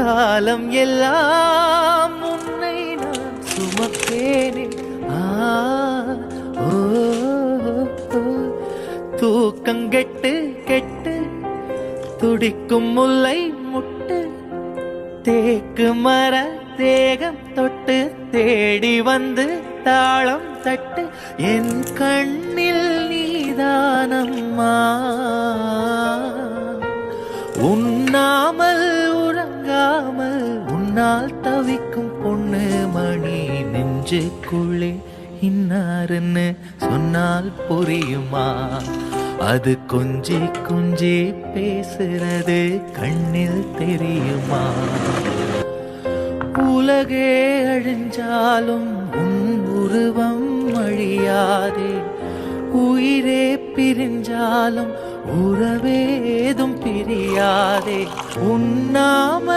காலம் எல்லாம் உன்னை நான் சுமப்பேனே. ஓ தூக்கங்கெட்டு கெட்டு துடிக்கும் முல்லை முட்டு தேக்கு மர தேகம் தொட்டு தேடி வந்து தாளம் தட்டு என் கண்ணில் நீதானம்மா. உண்ணாமல் உறங்காமல் உன்னால் தவிக்கும் பொண்ணு மணி நெஞ்சுக்குள்ளே இன்னாருன்னு சொன்னால் புரியுமா? அது கொஞ்சி கொஞ்சி பேசுறது கண்ணில் தெரியுமா? உலகே அழிஞ்சாலும் உன் உருவம் அழியாதே. உயிரே பிரிஞ்சாலும் உறவேதும் பிரியாதே. உண்ணாமல்